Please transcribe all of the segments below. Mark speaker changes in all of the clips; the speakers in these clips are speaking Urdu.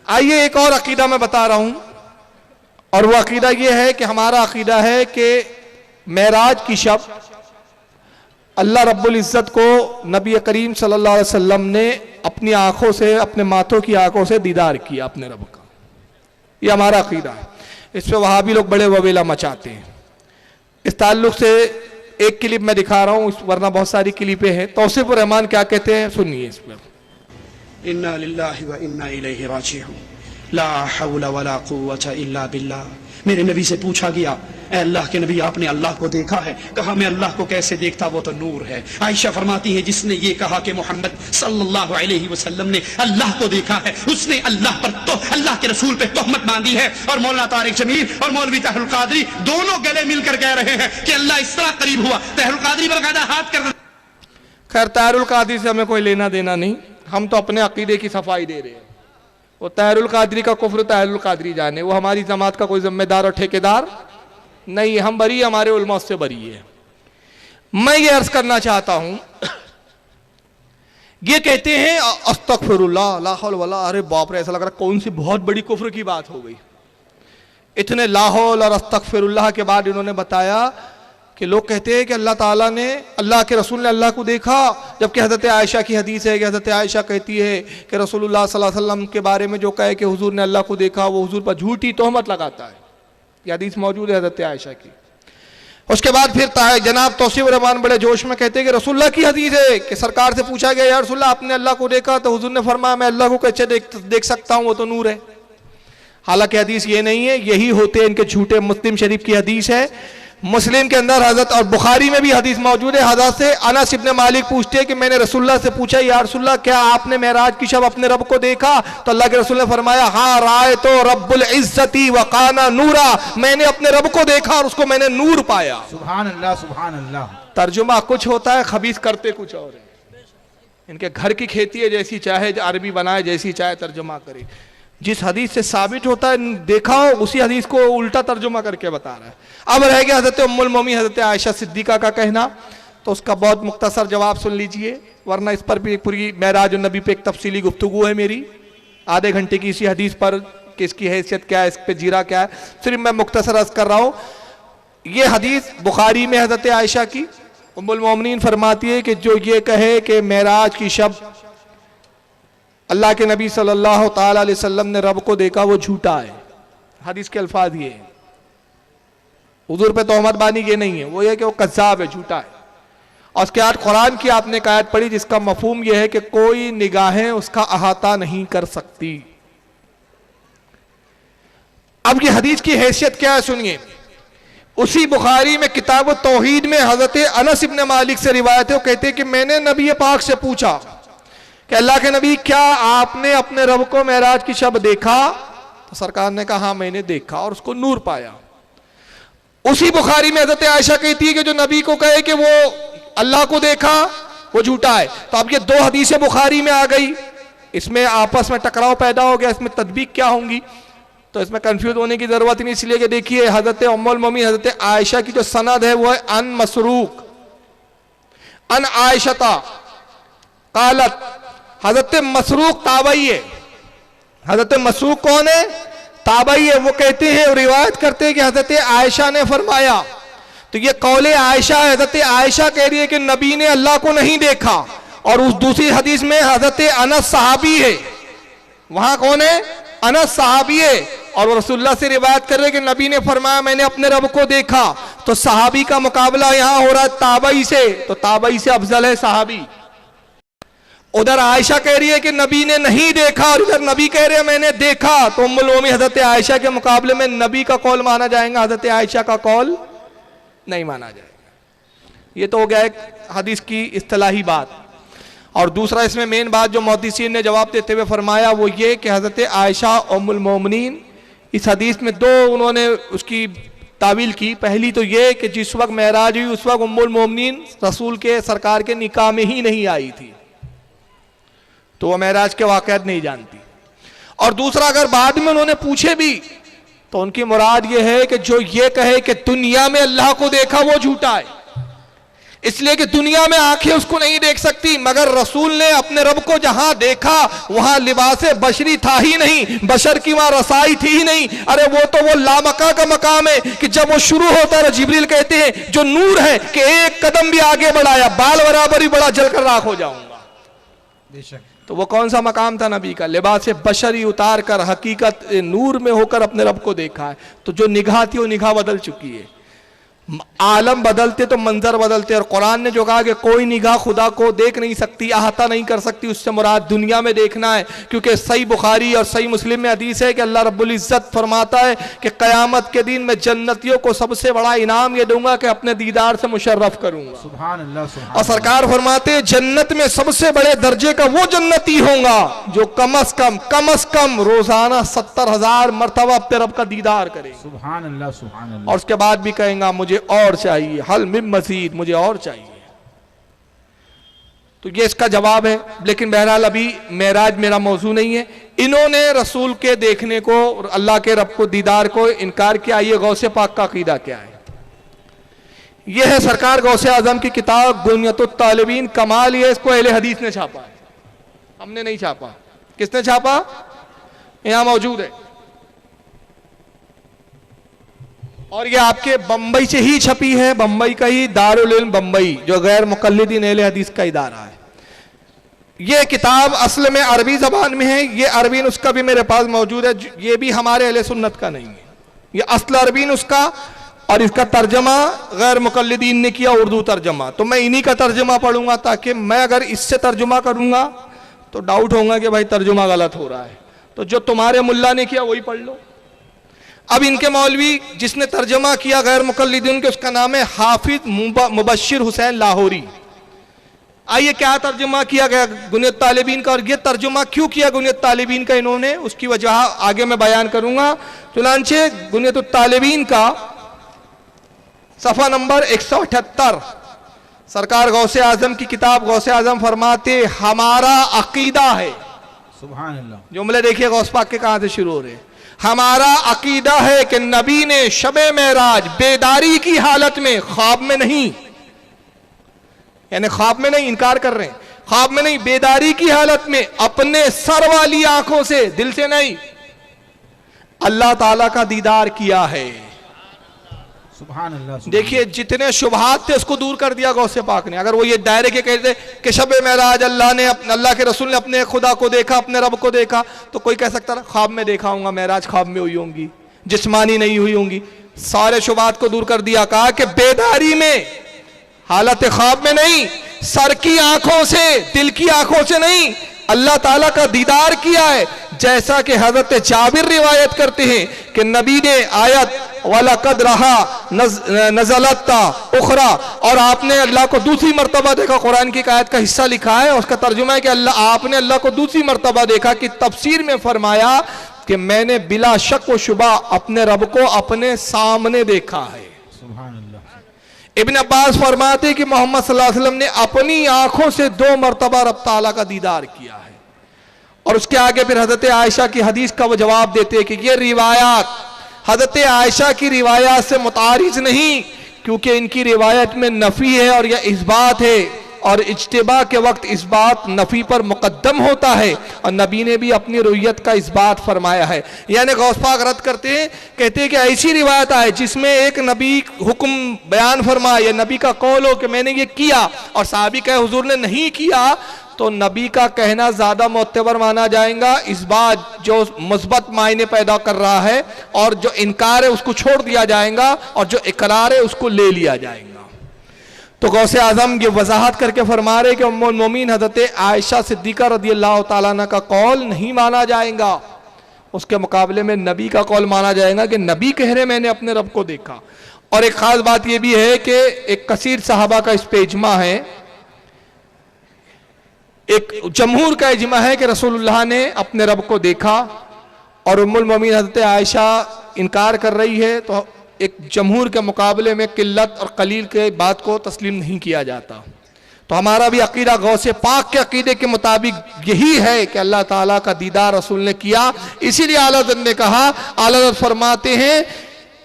Speaker 1: آئیے ایک اور عقیدہ میں بتا رہا ہوں، اور وہ عقیدہ یہ ہے کہ ہمارا عقیدہ ہے کہ معراج کی شب اللہ رب العزت کو نبی کریم صلی اللہ علیہ وسلم نے اپنی آنکھوں سے، اپنے ماتھوں کی آنکھوں سے دیدار کیا اپنے رب کا. یہ ہمارا عقیدہ ہے. اس پہ وہابی لوگ بڑے وویلا مچاتے ہیں. اس تعلق سے ایک کلپ میں دکھا رہا ہوں، ورنہ بہت ساری کلپیں ہیں. توصیف الرحمان کیا کہتے ہیں سنیے اس پر.
Speaker 2: انا للہ و انا الیہ راجعون لا حول ولا قوة الا باللہ. میرے نبی سے پوچھا گیا، اے اللہ کے نبی آپ نے اللہ کو دیکھا ہے؟ کہا میں اللہ کو کیسے دیکھتا، وہ تو نور ہے. عائشہ فرماتی ہے جس نے یہ کہا کہ محمد صلی اللہ علیہ وسلم نے اللہ کو دیکھا ہے، اس نے اللہ پر تو اللہ کے رسول پہ تہمت باندھی ہے. اور مولانا طارق جمیل اور مولوی طاہر القادری دونوں گلے مل کر کہہ رہے ہیں کہ اللہ اس طرح قریب ہوا. طاہر القادری باقاعدہ ہاتھ کر.
Speaker 1: خیر طاہر القادری سے ہمیں کوئی لینا دینا نہیں، ہم تو اپنے عقیدے کی صفائی دے رہے ہیں. وہ طاہر القادری کا کفر طاہر القادری جانے، وہ ہماری جماعت کا کوئی ذمہ دار اور ٹھیکیدار نہیں. ہم بری، ہمارے علماء سے بری ہے. میں یہ عرض کرنا چاہتا ہوں، یہ کہتے ہیں استغفر اللہ لا حول ولا، ارے باپ رے، ایسا لگ رہا کون سی بہت بڑی کفر کی بات ہو گئی. اتنے لا حول اور استغفر اللہ کے بعد انہوں نے بتایا کہ لوگ کہتے ہیں کہ اللہ تعالیٰ نے، اللہ کے رسول نے اللہ کو دیکھا، جبکہ حضرت عائشہ کی حدیث ہے کہ حضرت عائشہ کہتی ہے کہ رسول اللہ صلی اللہ علیہ وسلم کے بارے میں جو کہے کہ حضور نے اللہ کو دیکھا، وہ حضور پر جھوٹی تہمت لگاتا ہے. یہ حدیث موجود ہے حضرت عائشہ کی. اس کے بعد پھر جناب توصیف الرحمان بڑے جوش میں کہتے ہیں کہ رسول اللہ کی حدیث ہے کہ سرکار سے پوچھا گیا یا رسول اللہ آپ نے اللہ کو دیکھا؟ تو حضور نے فرمایا میں اللہ کو کیسے دیکھ سکتا ہوں، وہ تو نور ہے. حالانکہ حدیث یہ نہیں ہے، یہی ہوتے ہیں ان کے جھوٹے. مسلم شریف کی حدیث ہے، مسلم کے اندر حضرت، اور بخاری میں بھی حدیث موجود ہے. حضرت سے انس ابن مالک پوچھتے ہیں کہ میں نے رسول اللہ سے پوچھا یا رسول اللہ کیا آپ نے معراج کی شب اپنے رب کو دیکھا؟ تو اللہ کے رسول نے فرمایا ہاں رأیت رب العزت وکان نورا، میں نے اپنے رب کو دیکھا اور اس کو میں نے نور پایا.
Speaker 3: سبحان اللہ سبحان اللہ.
Speaker 1: ترجمہ کچھ ہوتا ہے، خبیث کرتے کچھ اور ہے. ان کے گھر کی کھیتی ہے، جیسی چاہے عربی بنائے، جیسی چاہے ترجمہ کرے. جس حدیث سے ثابت ہوتا ہے دیکھا ہو، اسی حدیث کو الٹا ترجمہ کر کے بتا رہا ہے. اب رہ گیا حضرت ام المومنین حضرت عائشہ صدیقہ کا کہنا، تو اس کا بہت مختصر جواب سن لیجئے، ورنہ اس پر بھی پوری معراج النبی پہ ایک تفصیلی گفتگو ہے میری آدھے گھنٹے کی اسی حدیث پر کہ اس کی حیثیت کیا ہے، اس پہ جیرا کیا ہے. صرف میں مختصر عرض کر رہا ہوں. یہ حدیث بخاری میں حضرت عائشہ کی ام المومنین فرماتی ہے کہ جو یہ کہے کہ معراج کی شب اللہ کے نبی صلی اللہ تعالی علیہ وسلم نے رب کو دیکھا، وہ جھوٹا ہے. حدیث کے الفاظ یہ ہیں، حضور پہ تہمت بانی یہ نہیں ہے، وہ یہ کہ وہ کذاب ہے، جھوٹا ہے. اور اس کے بعد قرآن کی آپ نے ایک آیت پڑھی جس کا مفہوم یہ ہے کہ کوئی نگاہیں اس کا احاطہ نہیں کر سکتی. اب یہ حدیث کی حیثیت کیا ہے سنیے. اسی بخاری میں کتاب التوحید میں حضرت انس ابن مالک سے روایت ہے، وہ کہتے ہیں کہ میں نے نبی پاک سے پوچھا کہ اللہ کے نبی کیا آپ نے اپنے رب کو معراج کی شب دیکھا؟ تو سرکار نے کہا ہاں میں نے دیکھا اور اس کو نور پایا. اسی بخاری میں حضرت عائشہ کہتی ہے کہ جو نبی کو کہے کہ وہ اللہ کو دیکھا وہ جھوٹا ہے. تو اب یہ دو حدیثیں بخاری میں آ گئی، اس میں آپس میں ٹکراؤ پیدا ہو گیا، اس میں تطبیق کیا ہوں گی؟ تو اس میں کنفیوز ہونے کی ضرورت نہیں، اس لیے کہ دیکھیے حضرت ام المومنین حضرت عائشہ کی جو سند ہے وہ ہے ان مسروق ان عائشہ قالت. حضرت مسروق تابعی ہے. حضرت مسروق کون ہے؟ تابعی ہے. وہ کہتے ہیں، روایت کرتے ہیں کہ حضرت عائشہ نے فرمایا. تو یہ قول عائشہ ہے، حضرت عائشہ کہہ رہی ہے کہ نبی نے اللہ کو نہیں دیکھا. اور اس دوسری حدیث میں حضرت انس صحابی ہے، وہاں کون ہے؟ انس صحابی ہے، اور وہ رسول اللہ سے روایت کر رہے کہ نبی نے فرمایا میں نے اپنے رب کو دیکھا. تو صحابی کا مقابلہ یہاں ہو رہا ہے تابعی سے، تو تابعی سے افضل ہے صحابی. ادھر عائشہ کہہ رہی ہے کہ نبی نے نہیں دیکھا، اور ادھر نبی کہہ رہے ہیں میں نے دیکھا. تو ام المومنین حضرت عائشہ کے مقابلے میں نبی کا قول مانا جائے گا، حضرت عائشہ کا قول نہیں مانا جائے گا. یہ تو ہو گیا ایک حدیث کی اصطلاحی بات. اور دوسرا اس میں مین بات جو محدثین نے جواب دیتے ہوئے فرمایا وہ یہ کہ حضرت عائشہ ام المومنین اس حدیث میں دو انہوں نے اس کی تعویل کی. پہلی تو یہ کہ جس وقت معراج ہوئی اس وقت ام المومنین رسول کے سرکار کے نکاح میں ہی نہیں آئی تھی، تو وہ معراج کے واقعات نہیں جانتی. اور دوسرا اگر بعد میں انہوں نے پوچھے بھی تو ان کی مراد یہ ہے کہ جو یہ کہے کہ دنیا میں اللہ کو دیکھا وہ جھوٹا ہے. اس لیے کہ دنیا میں آنکھیں اس کو نہیں دیکھ سکتی، مگر رسول نے اپنے رب کو جہاں دیکھا وہاں لباس بشری تھا ہی نہیں، بشر کی وہاں رسائی تھی ہی نہیں۔ ارے وہ تو وہ لامکا کا مقام ہے کہ جب وہ شروع ہوتا ہے جبریل کہتے ہیں جو نور ہے کہ ایک قدم بھی آگے بڑھایا بال برابر ہی بڑا جل کر راکھ ہو جاؤں گا۔
Speaker 3: بے شک
Speaker 1: تو وہ کون سا مقام تھا نبی کا؟ لباس بشری اتار کر حقیقت نور میں ہو کر اپنے رب کو دیکھا ہے۔ تو جو نگاہ تھی وہ نگاہ بدل چکی ہے، عالم بدلتے تو منظر بدلتے، اور قرآن نے جو کہا کہ کوئی نگاہ خدا کو دیکھ نہیں سکتی، احاطہ نہیں کر سکتی، اس سے مراد دنیا میں دیکھنا ہے، کیونکہ صحیح بخاری اور صحیح مسلم میں حدیث ہے کہ اللہ رب العزت فرماتا ہے کہ قیامت کے دن میں جنتیوں کو سب سے بڑا انعام یہ دوں گا کہ اپنے دیدار سے مشرف کروں گا۔
Speaker 3: سبحان اللہ سبحان
Speaker 1: اور سرکار فرماتے ہیں جنت میں سب سے بڑے درجے کا وہ جنتی ہوگا جو کم از کم روزانہ 70,000 مرتبہ اپنے رب کا دیدار کرے،
Speaker 3: سبحان اللہ سبحان اللہ۔
Speaker 1: اور اس کے بعد بھی کہیں گا مجھے اور چاہیے، حل من مزید، مجھے اور چاہیے۔ تو یہ اس کا جواب ہے، لیکن بہرحال ابھی معراج میرا موضوع نہیں ہے۔ انہوں نے رسول کے دیکھنے کو، اللہ کے رب کو دیدار کو انکار کیا۔ یہ غوث پاک کا عقیدہ کیا ہے؟ یہ ہے سرکار غوث اعظم کی کتاب بنیۃ الطالبین۔ کمال یہ اس کو اہل حدیث نے چھاپا ہے، ہم نے نہیں چھاپا۔ کس نے چھاپا؟ یہاں موجود ہے، اور یہ آپ کے بمبئی سے ہی چھپی ہے، بمبئی کا ہی دارالعلم بمبئی، جو غیر مقلدین اہل حدیث کا ادارہ ہے۔ یہ کتاب اصل میں عربی زبان میں ہے، یہ عربی نسخہ بھی میرے پاس موجود ہے، یہ بھی ہمارے اہل سنت کا نہیں ہے، یہ اصل عربی نسخہ، اور اس کا ترجمہ غیر مقلدین نے کیا، اردو ترجمہ۔ تو میں انہی کا ترجمہ پڑھوں گا، تاکہ میں اگر اس سے ترجمہ کروں گا تو ڈاؤٹ ہوگا کہ بھائی ترجمہ غلط ہو رہا ہے، تو جو تمہارے ملا نے کیا وہی پڑھ لو۔ اب ان کے مولوی جس نے ترجمہ کیا غیر مقلدین کے، اس کا نام ہے حافظ مبشر حسین لاہوری۔ آئیے کیا ترجمہ کیا گیا بنیۃ طالبین کا، اور یہ ترجمہ کیوں کیا بنیۃ طالبین کا انہوں نے، اس کی وجہ آگے میں بیان کروں گا۔ چنانچہ بنیۃ الطالبین کا صفحہ نمبر 178، سرکار غوث اعظم کی کتاب غوث اعظم فرماتے ہمارا عقیدہ ہے،
Speaker 3: سبحان اللہ،
Speaker 1: جملے دیکھیے غوث پاک کے کہاں سے شروع ہو رہے ہیں، ہمارا عقیدہ ہے کہ نبی نے شب معراج بیداری کی حالت میں، خواب میں نہیں، یعنی خواب میں نہیں، انکار کر رہے ہیں، خواب میں نہیں، بیداری کی حالت میں اپنے سر والی آنکھوں سے، دل سے نہیں، اللہ تعالیٰ کا دیدار کیا ہے۔
Speaker 3: سبحان اللہ۔
Speaker 1: دیکھیے جتنے شبہات تھے اس کو دور کر دیا غوث پاک نے۔ اگر وہ یہ دائرے کے کہتے کہ شب معراج اللہ کے رسول نے اپنے خدا کو دیکھا، اپنے رب کو دیکھا، تو کوئی کہہ سکتا ہے خواب میں دیکھا ہوں گا، معراج خواب میں ہوئی ہوں گی، جسمانی نہیں ہوئی ہوں گی۔ سارے شبہات کو دور کر دیا، کہا کہ بیداری میں، حالت خواب میں نہیں، سر کی آنکھوں سے، دل کی آنکھوں سے نہیں، اللہ تعالیٰ کا دیدار کیا ہے۔ جیسا کہ حضرت جابر روایت کرتے ہیں کہ نبی نے آیت وَلَقَدْ رَحَا نَزَلَتَ اُخْرَى، اور آپ نے اللہ کو دوسری مرتبہ دیکھا، قرآن کی آیت کا حصہ لکھا ہے، اس کا ترجمہ ہے کہ آپ نے اللہ کو دوسری مرتبہ دیکھا، کہ تفسیر میں فرمایا کہ میں نے بلا شک و شبہ اپنے رب کو اپنے سامنے دیکھا ہے۔
Speaker 3: سبحان اللہ۔
Speaker 1: ابن عباس فرماتے کہ محمد صلی اللہ علیہ وسلم نے اپنی آنکھوں سے 2 مرتبہ رب تعالیٰ کا دیدار کیا ہے۔ اور اس کے آگے پھر حضرت عائشہ کی حدیث کا وہ جواب دیتے ہیں کہ یہ روایات حضرت عائشہ کی روایات سے متعارض نہیں، کیونکہ ان کی روایت میں نفی ہے اور یہ اثبات ہے، اور اجتباء کے وقت اس بات نفی پر مقدم ہوتا ہے، اور نبی نے بھی اپنی رویت کا اس بات فرمایا ہے۔ یعنی غوث پاک رد کرتے ہیں، کہتے ہیں کہ ایسی روایت آئے جس میں ایک نبی حکم بیان فرمائے یا نبی کا قول ہو کہ میں نے یہ کیا، اور صحابی کہے حضور نے نہیں کیا، تو نبی کا کہنا زیادہ معتبر مانا جائے گا، اس بات جو مثبت معنی پیدا کر رہا ہے، اور جو انکار ہے اس کو چھوڑ دیا جائے گا، اور جو اقرار ہے اس کو لے لیا جائے گا۔ تو غوث اعظم یہ وضاحت کر کے فرما رہے کہ ام المومنین حضرت عائشہ صدیقہ رضی اللہ تعالیٰ عنہ کا قول نہیں مانا جائے گا، اس کے مقابلے میں نبی کا قول مانا جائے گا کہ نبی کہہ رہے میں نے اپنے رب کو دیکھا۔ اور ایک خاص بات یہ بھی ہے کہ ایک کثیر صحابہ کا اس پہ اجماع ہے، ایک جمہور کا اجماع ہے کہ رسول اللہ نے اپنے رب کو دیکھا، اور ام المومنین حضرت عائشہ انکار کر رہی ہے، تو ایک جمہور کے مقابلے میں قلت اور قلیل کے بات کو تسلیم نہیں کیا جاتا۔ تو ہمارا بھی عقیدہ غوث پاک کے عقیدے کے مطابق یہی ہے کہ اللہ تعالیٰ کا دیدار رسول نے کیا۔ اسی لیے اعلیٰ حضرت نے کہا، اعلیٰ حضرت فرماتے ہیں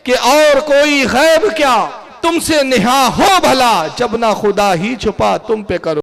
Speaker 1: کہ اور کوئی غیب کیا، تم سے نہا ہو بھلا جب نہ خدا ہی چھپا تم پہ کرو